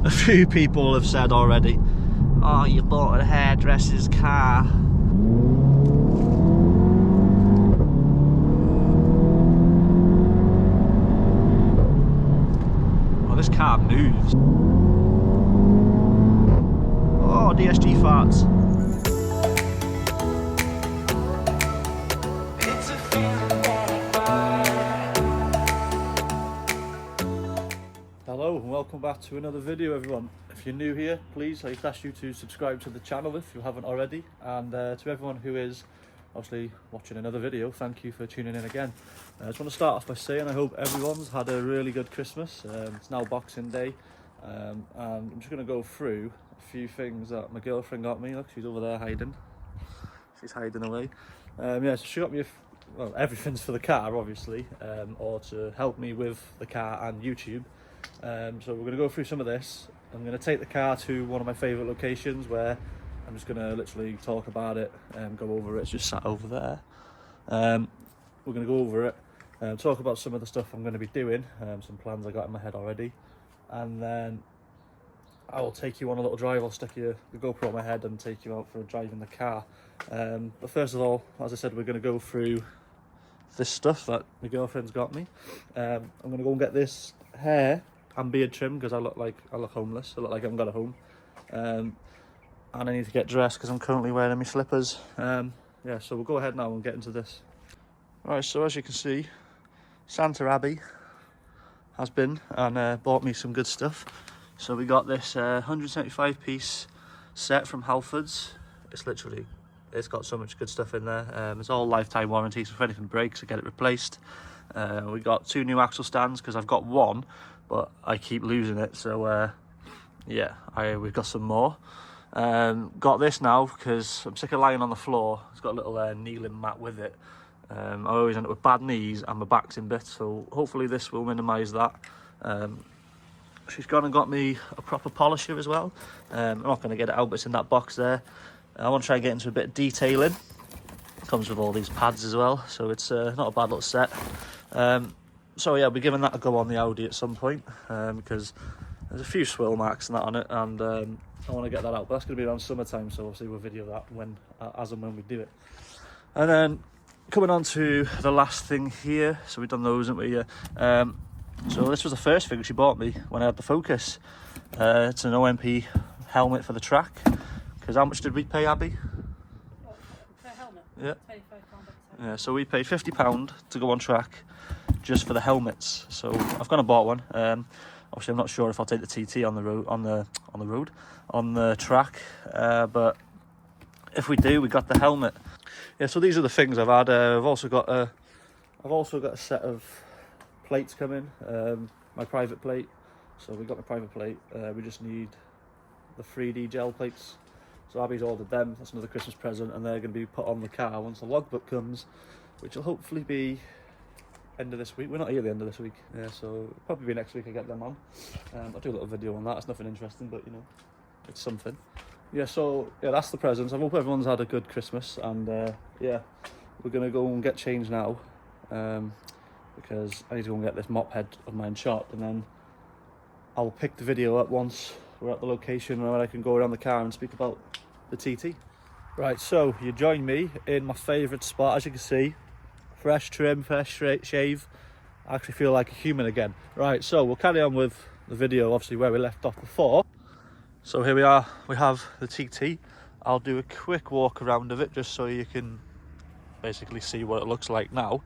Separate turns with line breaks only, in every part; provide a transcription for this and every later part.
a few people have said already, oh, you bought a hairdresser's car. Oh, this car moves. Oh, DSG farts. Hello and welcome back to another video, everyone. If you're new here, please, I ask you to subscribe to the channel if you haven't already, and to everyone who is obviously watching another video, thank you for tuning in again. I just want to start off by saying I hope everyone's had a really good Christmas. It's now Boxing Day, and I'm just going to go through a few things that my girlfriend got me. Look, she's over there hiding. She's hiding away. Yeah, so she got me well, everything's for the car, obviously, or to help me with the car and YouTube. So we're going to go through some of this. I'm going to take the car to one of my favourite locations where I'm just going to literally talk about it and go over it. It's just sat over there. We're going to go over it and talk about some of the stuff I'm going to be doing, some plans I got in my head already, and then I will take you on a little drive. I'll stick the GoPro on my head and take you out for a drive in the car. But first of all, as I said, we're going to go through this stuff that my girlfriend's got me. I'm going to go and get this hair and beard trim because I look homeless. I look like I haven't got a home. And I need to get dressed because I'm currently wearing my slippers. Yeah, so we'll go ahead now and get into this. Right, so as you can see, Santa Abbey has been and bought me some good stuff. So we got this 175 piece set from Halfords. It's got so much good stuff in there. It's all lifetime warranty, so if anything breaks I get it replaced. We got 2 new axle stands because I've got one but I keep losing it, so yeah, we've got some more. Got this now because I'm sick of lying on the floor. It's got a little kneeling mat with it. I always end up with bad knees and my back's in bits, so hopefully this will minimise that. She's gone and got me a proper polisher as well. I'm not going to get it out, but it's in that box there. I want to try and get into a bit of detailing. It comes with all these pads as well, so it's not a bad little set. So yeah, I'll be giving that a go on the Audi at some point, because there's a few swirl marks and that on it, and I want to get that out, but that's going to be around summertime, so obviously we'll video that as and when we do it. And then coming on to the last thing here, so we've done those, haven't we? Yeah. So this was the first thing she bought me when I had the Focus. It's an OMP helmet for the track. Because how much did we pay, Abby?
What, for a helmet?
Yeah.
£25.
Yeah, so we paid £50 to go on track just for the helmets. So I've gone and bought one. Obviously, I'm not sure if I'll take the TT on the track, but if we do, we got the helmet. Yeah, so these are the things I've had. I've also got a set of plates coming. My private plate. So we got my private plate. We just need the 3D gel plates. So Abby's ordered them. That's another Christmas present, and they're going to be put on the car once the logbook comes, which will hopefully be end of this week. We're not here at the end of this week, yeah, so it'll probably be next week I get them on. I'll do a little video on that. It's nothing interesting, but you know, it's something. Yeah, so yeah, that's the presents. I hope everyone's had a good Christmas, and yeah, we're going to go and get changed now, because I need to go and get this mop head of mine shot, and then I'll pick the video up once we're at the location where I can go around the car and speak about the TT. Right, so you join me in my favourite spot. As you can see, fresh trim, fresh shave. I actually feel like a human again. Right, so we'll carry on with the video, obviously where we left off before. So here we are, we have the TT. I'll do a quick walk around of it just so you can basically see what it looks like now.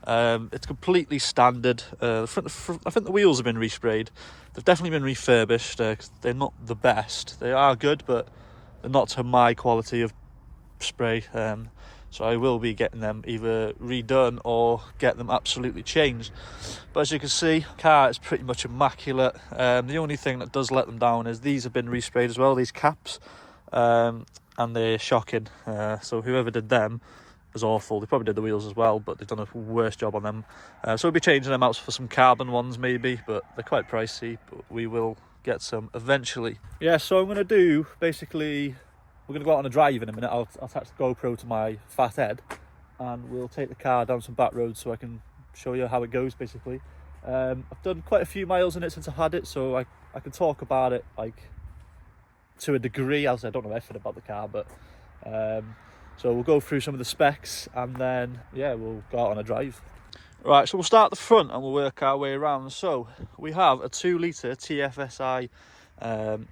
It's completely standard. I think the wheels have been resprayed. They've definitely been refurbished. They're not the best. They are good, but they're not to my quality of spray. So I will be getting them either redone or get them absolutely changed. But as you can see, the car is pretty much immaculate. The only thing that does let them down is these have been resprayed as well, these caps, and they're shocking. So whoever did them was awful. They probably did the wheels as well, but they've done a worse job on them. So we'll be changing them out for some carbon ones maybe, but they're quite pricey, but we will get some eventually. Yeah, so I'm going to do, basically, we're going to go out on a drive in a minute. I'll attach the GoPro to my fat head and we'll take the car down some back roads so I can show you how it goes basically. I've done quite a few miles in it since I had it, so I can talk about it like to a degree, as I don't know anything about the car, but so we'll go through some of the specs and then yeah, we'll go out on a drive. Right, so we'll start at the front and we'll work our way around. So we have a 2 litre TFSI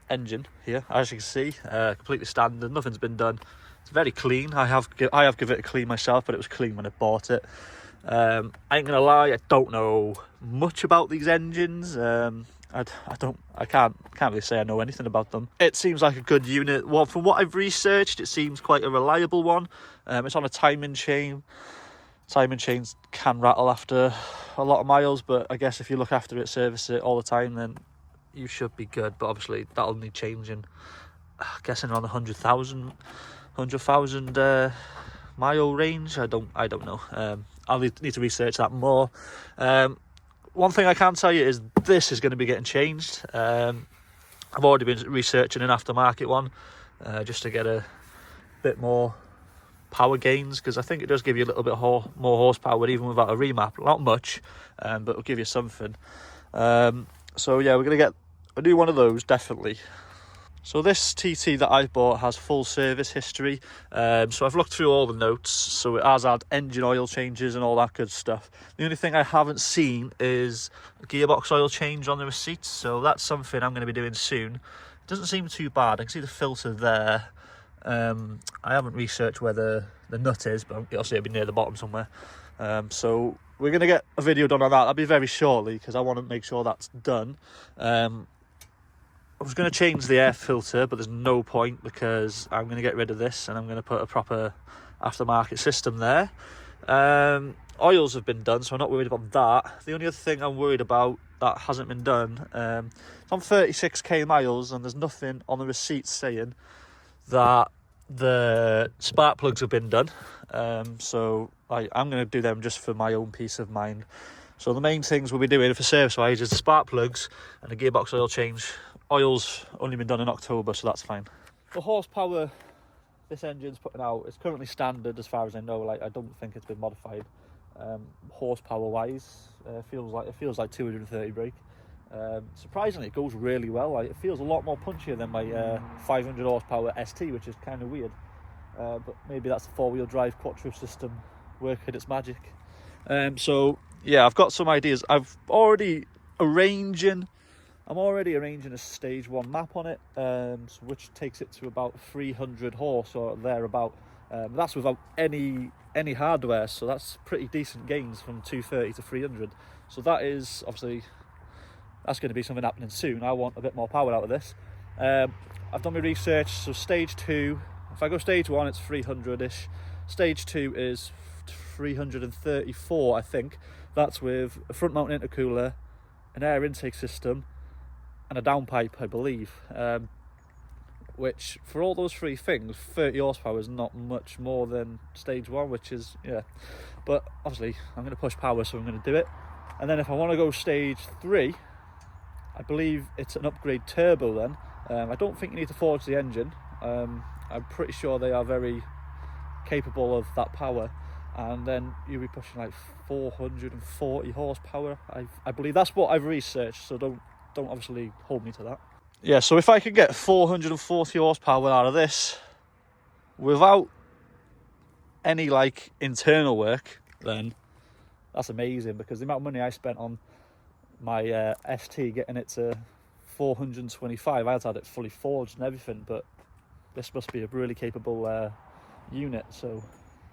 engine here, as you can see, completely standard, nothing's been done. It's very clean. I have given it a clean myself, but it was clean when I bought it. I ain't gonna lie, I don't know much about these engines. I can't really say I know anything about them. It seems like a good unit. Well, from what I've researched, it seems quite a reliable one. It's on a timing chain. Timing chains can rattle after a lot of miles, but I guess if you look after it, service it all the time, then you should be good. But obviously that'll need changing, I'm guessing around the 100,000 mile range. I don't know. I'll need to research that more. One thing I can tell you is this is going to be getting changed. I've already been researching an aftermarket one just to get a bit more power gains, because I think it does give you a little bit more horsepower even without a remap. Not much, but it'll give you something. So yeah, we're going to get a new one of those, definitely. So this TT that I've bought has full service history. So I've looked through all the notes. So it has had engine oil changes and all that good stuff. The only thing I haven't seen is a gearbox oil change on the receipts. So that's something I'm going to be doing soon. It doesn't seem too bad. I can see the filter there. I haven't researched where the nut is, but obviously it'll be near the bottom somewhere. So we're going to get a video done on that. That'll be very shortly, because I want to make sure that's done. I was going to change the air filter, but there's no point, because I'm going to get rid of this and I'm going to put a proper aftermarket system there. Oils have been done, so I'm not worried about that. The only other thing I'm worried about that hasn't been done, it's on 36k miles and there's nothing on the receipt saying that the spark plugs have been done. So I'm going to do them just for my own peace of mind. So the main things we'll be doing for service wise is the spark plugs and the gearbox oil change. Oil's only been done in October, so that's fine. The horsepower this engine's putting out is currently standard as far as I know. Like, I don't think it's been modified. Horsepower wise, it feels like 230 brake. Surprisingly, it goes really well. Like, it feels a lot more punchier than my 500 horsepower ST, which is kind of weird. But maybe that's the 4-wheel drive quattro system working its magic. So yeah, I've got some ideas. I'm already arranging a stage 1 map on it, which takes it to about 300 horse or thereabout. That's without any hardware, so that's pretty decent gains from 230 to 300. So that is obviously, that's going to be something happening soon. I want a bit more power out of this. I've done my research. So stage 2, if I go stage 1, it's 300-ish. Stage 2 is 334, I think. That's with a front mounting intercooler, an air intake system, and a downpipe, I believe. Which, for all those 3 things, 30 horsepower is not much more than stage 1, which is, yeah. But obviously, I'm going to push power, so I'm going to do it. And then if I want to go stage 3, I believe it's an upgrade turbo then. I don't think you need to forge the engine. I'm pretty sure they are very capable of that power. And then you'll be pushing like 440 horsepower. I believe that's what I've researched, so don't obviously hold me to that. Yeah, so if I could get 440 horsepower out of this without any like internal work, then that's amazing, because the amount of money I spent on my ST getting it to 425, I had it fully forged and everything, but this must be a really capable unit, so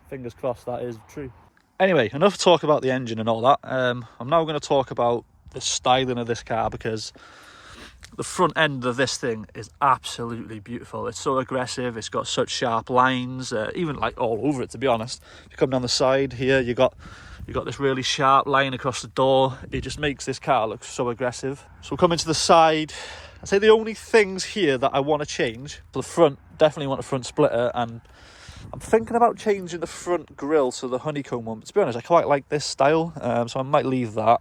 fingers crossed that is true. Anyway, enough talk about the engine and all that. I'm now going to talk about the styling of this car, because the front end of this thing is absolutely beautiful. It's so aggressive, it's got such sharp lines, even like all over it, to be honest. If you come down the side here, you got this really sharp line across the door. It just makes this car look so aggressive. So coming to the side, I'd say the only things here that I want to change, for the front, definitely want a front splitter, and I'm thinking about changing the front grille to the honeycomb one. But to be honest, I quite like this style, so I might leave that.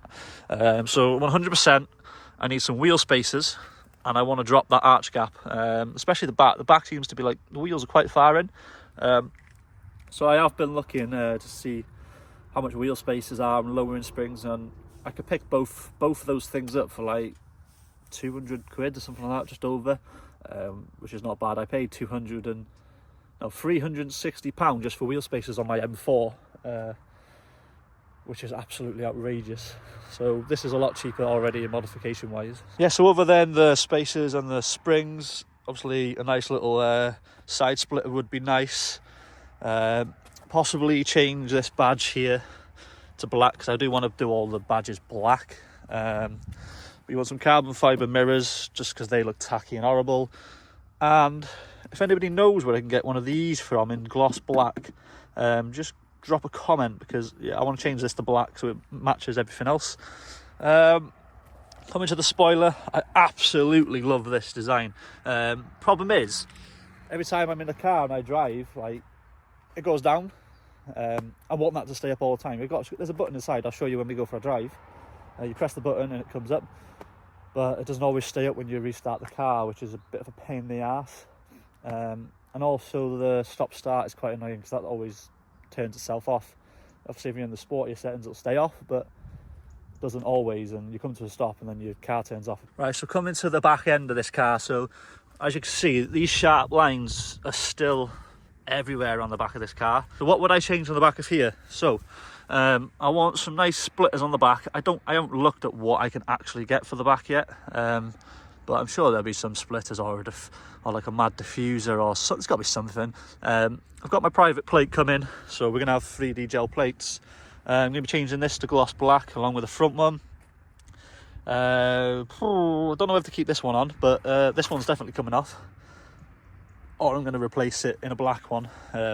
So 100%, I need some wheel spacers, and I want to drop that arch gap, especially the back. The back seems to be like, the wheels are quite far in. So I have been looking to see how much wheel spacers are and lowering springs, and I could pick both of those things up for like 200 quid or something like that, just over, which is not bad. I paid £360 just for wheel spacers on my M4, which is absolutely outrageous. So this is a lot cheaper already in modification wise. Yeah, so other than the spacers and the springs, obviously a nice little side splitter would be nice. Possibly change this badge here to black, because I do want to do all the badges black. We want some carbon fibre mirrors just because they look tacky and horrible. And if anybody knows where I can get one of these from in gloss black, just drop a comment, because yeah, I want to change this to black so it matches everything else. Coming to the spoiler, I absolutely love this design. Problem is, every time I'm in the car and I drive, like, it goes down. I want that to stay up all the time. There's a button inside, I'll show you when we go for a drive. You press the button and it comes up, but it doesn't always stay up when you restart the car, which is a bit of a pain in the ass. And also the stop start is quite annoying, because that always turns itself off. Obviously if you're in the sportier settings it'll stay off, but it doesn't always, and you come to a stop and then your car turns off. Right, so coming to the back end of this car, so as you can see, these sharp lines are still everywhere on the back of this car. So what would I change on the back of here? So I want some nice splitters on the back. I haven't looked at what I can actually get for the back yet, but I'm sure there'll be some splitters or like a mad diffuser or so. There's got to be something. I've got my private plate coming, so we're gonna have 3D gel plates. I'm gonna be changing this to gloss black along with the front one. I don't know if to keep this one on, but this one's definitely coming off, or I'm going to replace it in a black one.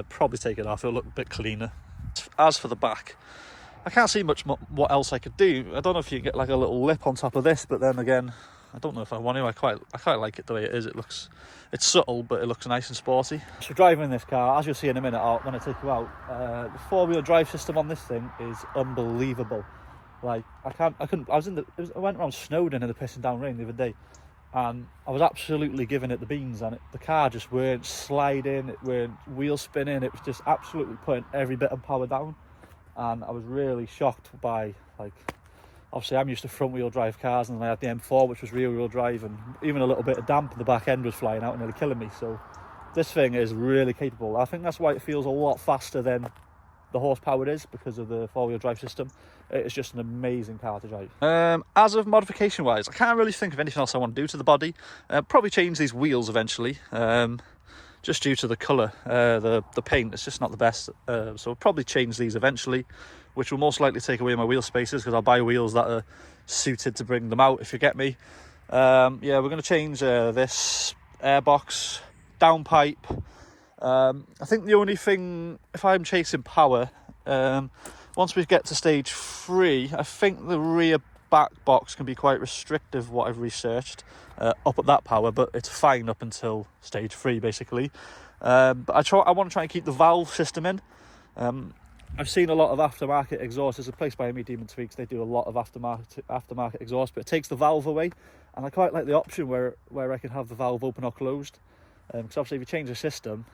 Probably take it off, it'll look a bit cleaner. As for the back, I can't see much what else I could do. I don't know if you can get like a little lip on top of this, but then again, I don't know if I want to. I quite like it the way it is. It's subtle, but it looks nice and sporty. So driving this car, as you'll see in a minute when I take you out, the four-wheel drive system on this thing is unbelievable. Like, I went around Snowdon in the pissing down rain the other day, and I was absolutely giving it the beans, and the car just weren't sliding, it weren't wheel spinning, it was just absolutely putting every bit of power down. And I was really shocked by, like, obviously I'm used to front wheel drive cars, and I had the M4 which was rear wheel drive, and even a little bit of damp, the back end was flying out and nearly killing me. So this thing is really capable. I think that's why it feels a lot faster than the horsepower it is, because of the four-wheel drive system. It's just an amazing car to drive. As of modification wise, I can't really think of anything else I want to do to the body. Probably change these wheels eventually, just due to the colour. The paint, it's just not the best, so I'll probably change these eventually, which will most likely take away my wheel spacers, because I'll buy wheels that are suited to bring them out, if you get me. Yeah, we're going to change this airbox, downpipe. I think the only thing, if I'm chasing power, once we get to stage 3, I think the rear back box can be quite restrictive, what I've researched, up at that power, but it's fine up until stage 3 basically. But I want to try and keep the valve system in. I've seen a lot of aftermarket exhaust. There's a place by me, Demon Tweaks, they do a lot of aftermarket exhaust, but it takes the valve away, and I quite like the option where I can have the valve open or closed, because obviously if you change the system,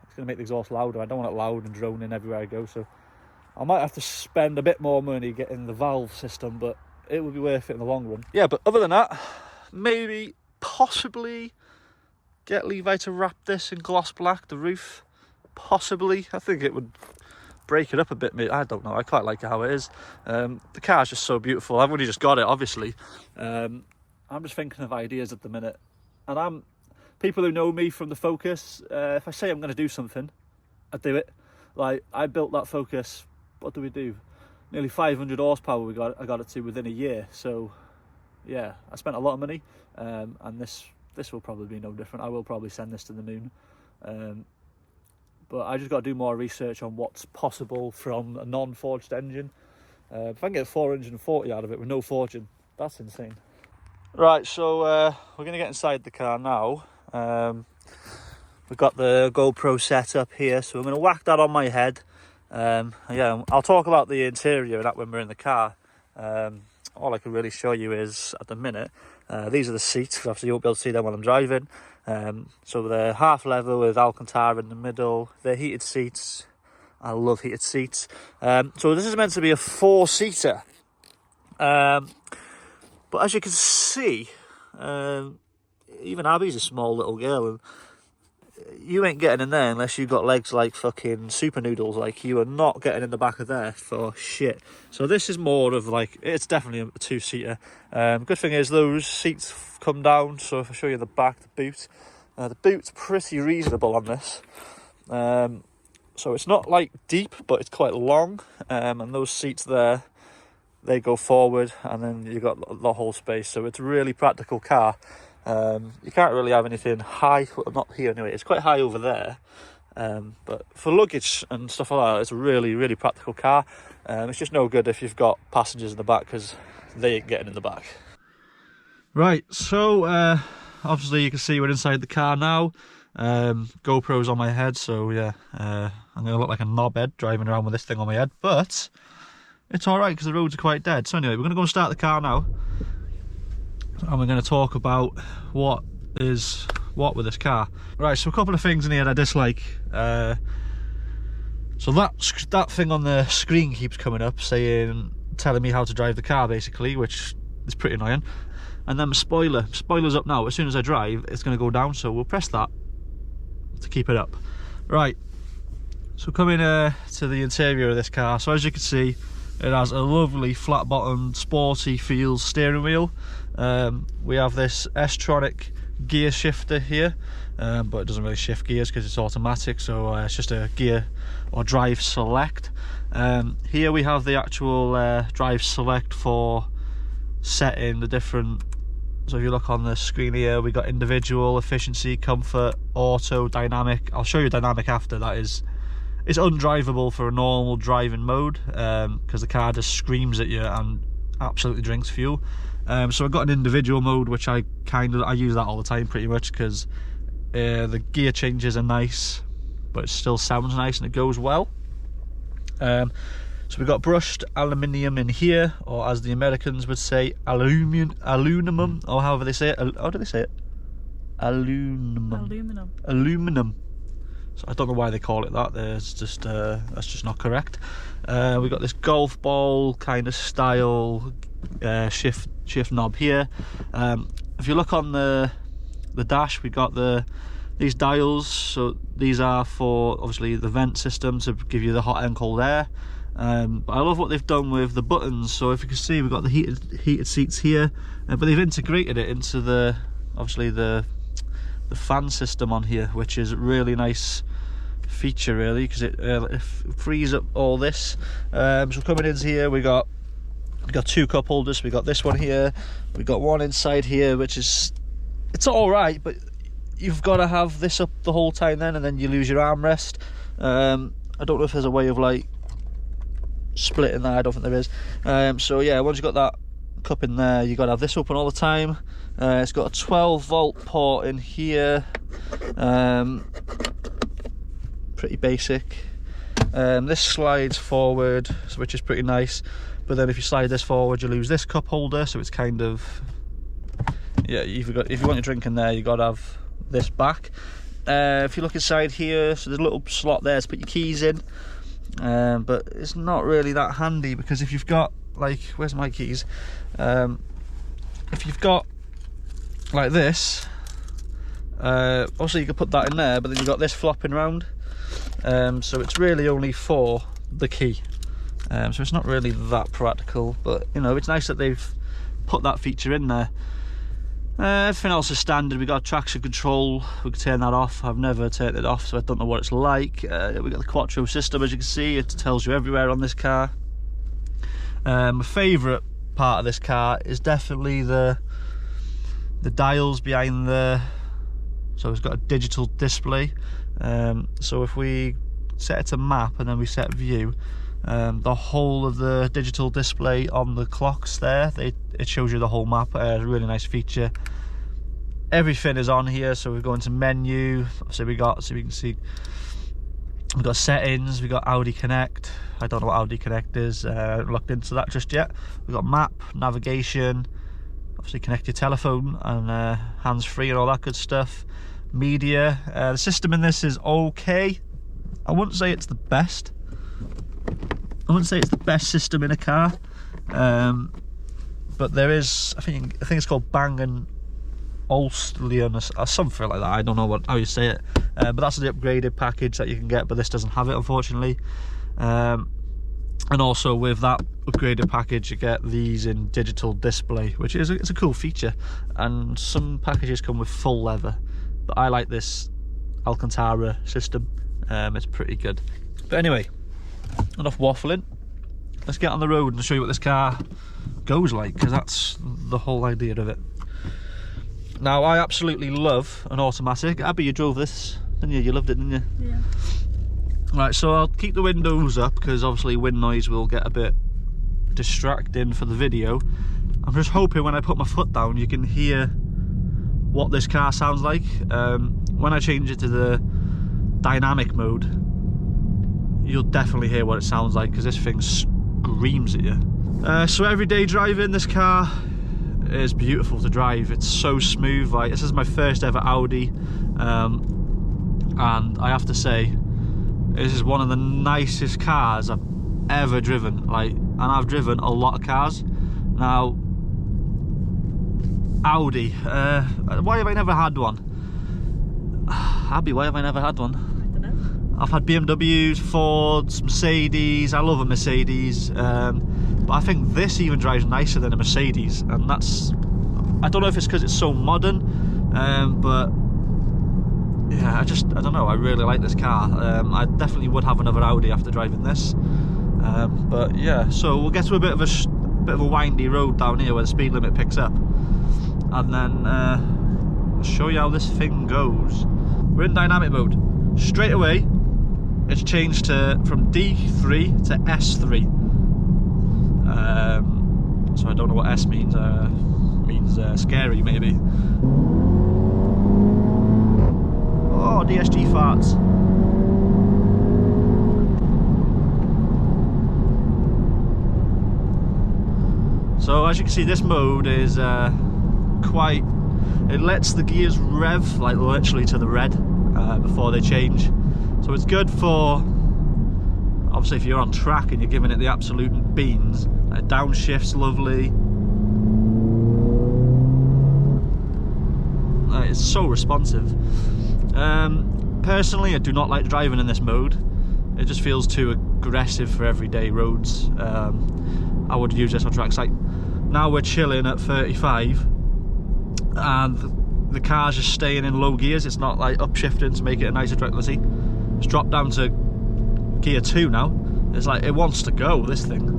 it's going to make the exhaust louder. I don't want it loud and droning everywhere I go, so I might have to spend a bit more money getting the valve system, but it will be worth it in the long run. Yeah, but other than that, maybe, possibly, get Levi to wrap this in gloss black, the roof. Possibly. I think it would break it up a bit. I don't know, I quite like it how it is. The car's just so beautiful. I've only just got it, obviously. I'm just thinking of ideas at the minute. And people who know me from the Focus, if I say I'm going to do something, I do it. Like, I built that Focus, what do we do? Nearly 500 horsepower I got it to within a year. So, yeah, I spent a lot of money, and this will probably be no different. I will probably send this to the moon. But I just got to do more research on what's possible from a non-forged engine. If I can get 440 out of it with no forging, that's insane. Right, so we're going to get inside the car now. We've got the GoPro set up here, so I'm going to whack that on my head. Yeah, I'll talk about the interior and that when we're in the car. All I can really show you is, at the minute, these are the seats, because obviously you won't be able to see them while I'm driving. So they're half leather with Alcantara in the middle. They're heated seats. I love heated seats. So this is meant to be a 4-seater. But as you can see, even Abby's a small little girl, and you ain't getting in there unless you've got legs like fucking super noodles. Like, you are not getting in the back of there for shit. So this is more of like, it's definitely a two-seater. Good thing is those seats come down, so if I show you the back, the boot's pretty reasonable on this. So it's not like deep, but it's quite long, and those seats there, they go forward, and then you've got the whole space. So it's a really practical car. You can't really have anything high, well, not here anyway, it's quite high over there, but for luggage and stuff like that, it's a really, really practical car. It's just no good if you've got passengers in the back, because they ain't getting in the back. Right, so obviously you can see we're inside the car now. GoPro's on my head, so yeah, I'm gonna look like a knobhead driving around with this thing on my head, but it's alright because the roads are quite dead. So anyway, we're gonna go and start the car now, and we're going to talk about what is what with this car. Right, so a couple of things in here I dislike. So that thing on the screen keeps coming up telling me how to drive the car, basically, which is pretty annoying. And then the spoiler's up now. As soon as I drive, it's going to go down, so we'll press that to keep it up. Right, so coming to the interior of this car. So as you can see, it has a lovely flat-bottomed, sporty feels steering wheel. We have this S-tronic gear shifter here, but it doesn't really shift gears because it's automatic, so it's just a gear or drive select. Here we have the actual drive select for setting the different. So if you look on the screen here, we got individual, efficiency, comfort, auto, dynamic. I'll show you dynamic after. It's undrivable for a normal driving mode, because the car just screams at you and absolutely drinks fuel. So I've got an individual mode, which I use that all the time pretty much, because the gear changes are nice, but it still sounds nice and it goes well. So we've got brushed aluminium in here, or as the Americans would say, aluminum, or however they say it. How do they say it? Aluminum. So I don't know why they call it that. That's just not correct. We've got this golf ball kind of style shift knob here. If you look on the dash, we got these dials. So these are for obviously the vent system to give you the hot and cold air. But I love what they've done with the buttons. So if you can see, we've got the heated seats here, but they've integrated it into the fan system on here, which is a really nice feature, really, because it frees up all this. So coming in here, we got two cup holders. We got this one here, we got one inside here, which is, it's all right, but you've got to have this up the whole time then, and then you lose your armrest. I don't know if there's a way of like splitting that. I don't think there is. So yeah, once you've got that cup in there, you got to have this open all the time. It's got a 12-volt port in here, pretty basic. This slides forward, which is pretty nice, but then if you slide this forward, you lose this cup holder, so it's kind of, yeah, if you want your drink in there, you got to have this back. If you look inside here, so there's a little slot there to put your keys in, but it's not really that handy, because if you've got, like, where's my keys? If you've got like this, obviously you could put that in there, but then you've got this flopping around, so it's really only for the key, so it's not really that practical, but you know, it's nice that they've put that feature in there. Everything else is standard. We got traction control, we can turn that off. I've never turned it off, so I don't know what it's like. We got the Quattro system, as you can see, it tells you everywhere on this car. My favourite part of this car is definitely the dials behind so it's got a digital display. So if we set it to map and then we set view, the whole of the digital display on the clocks there, it shows you the whole map. A really nice feature. Everything is on here, so we go into menu, so we can see we've got settings, we've got Audi Connect. I don't know what Audi Connect is, I haven't looked into that just yet. We've got map, navigation, obviously connect your telephone, and hands-free and all that good stuff. Media, the system in this is okay. I wouldn't say it's the best. I wouldn't say it's the best system in a car. but there is, I think it's called Bang & Olufsen or something like that. I don't know how you say it, but that's the upgraded package that you can get, but this doesn't have it, unfortunately. And also with that upgraded package, you get these in digital display, which is it's a cool feature. And some packages come with full leather, but I like this Alcantara system. It's pretty good. But anyway, enough waffling. Let's get on the road and show you what this car goes like, because that's the whole idea of it. Now, I absolutely love an automatic. Abby, you drove this, didn't you? You loved it, didn't you?
Yeah.
Right, so I'll keep the windows up because obviously wind noise will get a bit distracting for the video. I'm just hoping when I put my foot down you can hear what this car sounds like. When I change it to the dynamic mode, you'll definitely hear what it sounds like, because this thing screams at you. So everyday driving, this car is beautiful to drive. It's so smooth. Like, this is my first ever Audi, and I have to say, this is one of the nicest cars I've ever driven. Like, and I've driven a lot of cars. Now, Audi, why have I never had one? Abby, why have I never had one?
I don't know.
I've had BMWs, Fords, Mercedes. I love a Mercedes, but I think this even drives nicer than a Mercedes, and that's, I don't know if it's because it's so modern, but yeah, I don't know, I really like this car. I definitely would have another Audi after driving this. But yeah, so we'll get to a bit of a windy road down here where the speed limit picks up, and then I'll show you how this thing goes. We're in dynamic mode. Straight away, it's changed from D3 to S3. So I don't know what S means. Means scary, maybe. Oh, DSG farts. So as you can see, this mode is quite, it lets the gears rev like literally to the red before they change. So it's good for, obviously, if you're on track and you're giving it the absolute beans. Downshift's lovely. It's so responsive. Personally, I do not like driving in this mode. It just feels too aggressive for everyday roads. I would use this on tracks. Like, now we're chilling at 35 and the car's just staying in low gears. It's not like upshifting to make it a nicer track. Let's see, it's dropped down to gear 2 now. It's like it wants to go, this thing.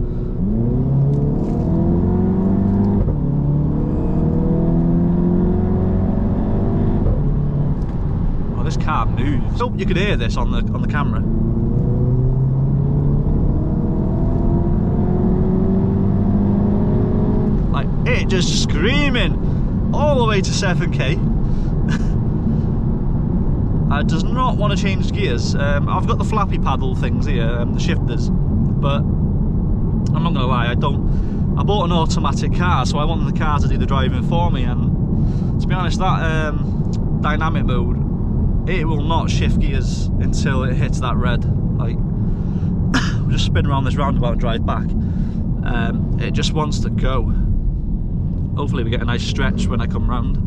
Oh, this car moves. I hope you could hear this on the camera. Like, it just screaming all the way to 7k. It does not want to change gears. I've got the flappy paddle things here, the shifters, but I'm not gonna lie, I bought an automatic car, so I wanted the car to do the driving for me, and to be honest, that dynamic mode, it will not shift gears until it hits that red. Like, we'll just spin around this roundabout and drive back. It just wants to go. Hopefully we get a nice stretch when I come round.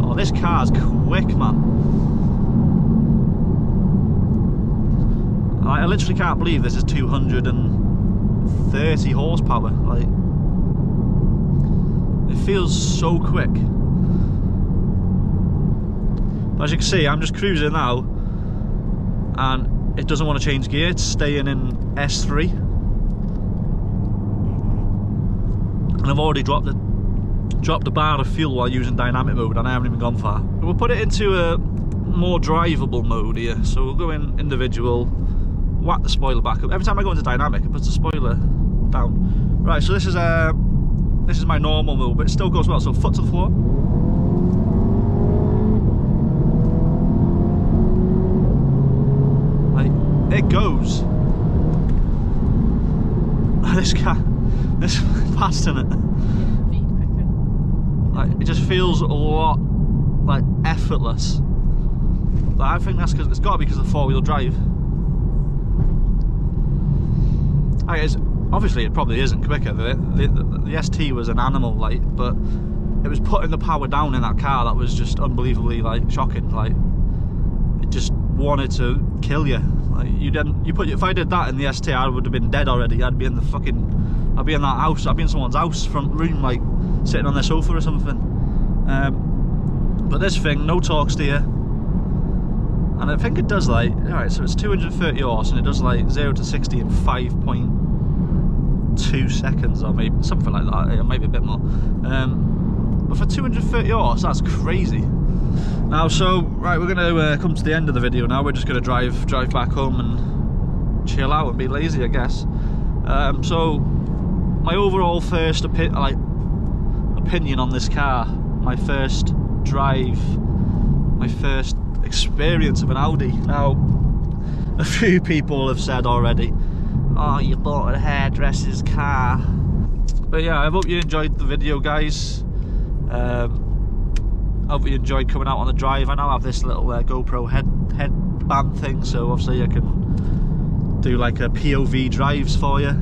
Oh, this car's quick, man. I literally can't believe this is 230 horsepower. Like, it feels so quick. But as you can see, I'm just cruising now, and it doesn't want to change gear. It's staying in S3. And I've already dropped a bar of fuel while using dynamic mode, and I haven't even gone far. We'll put it into a more drivable mode here. So we'll go in individual, whack the spoiler back up. Every time I go into dynamic, it puts the spoiler down. Right, so this is my normal mode, but it still goes well. So foot to the floor. Like, it goes. This car, this fast, isn't it? Like, it just feels a lot like effortless. Like, But I think that's because it's got to be because of the four-wheel drive. I guess obviously it probably isn't quicker. The ST was an animal, like, but it was putting the power down in that car that was just unbelievably like shocking. Like, it just wanted to kill you. Like, if I did that in the ST, I would have been dead already. I'd be in that house. I'd be in someone's house front room, like sitting on their sofa or something. But this thing, no torque steer, and I think it does like, alright, so it's 230 horse and it does like 0 to 60 in 5.2 seconds, or maybe something like that. It might be a bit more. But for 230 horse, that's crazy. Now, so right, we're gonna come to the end of the video now. We're just gonna drive back home and chill out and be lazy, I guess. So my overall first opinion on this car, my first drive, my first experience of an Audi. Now, a few people have said already, oh, you bought a hairdresser's car. But yeah, I hope you enjoyed the video, guys. I hope you enjoyed coming out on the drive. I now have this little GoPro headband thing, so obviously I can do like a POV drives for you.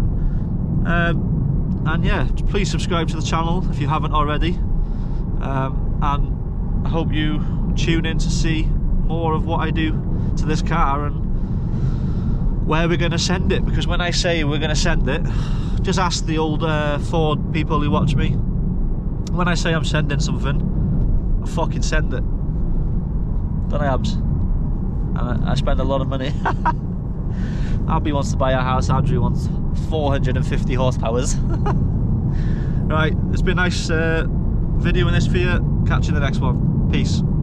And yeah, please subscribe to the channel if you haven't already. And I hope you tune in to see more of what I do to this car and where we're going to send it. Because when I say we're going to send it, just ask the old Ford people who watch me. When I say I'm sending something, I fucking send it. Don't I, Abs? And I spend a lot of money. Abby wants to buy a house, Andrew wants 450 horsepowers. Right, it's been nice videoing this for you. Catch you in the next one. Peace.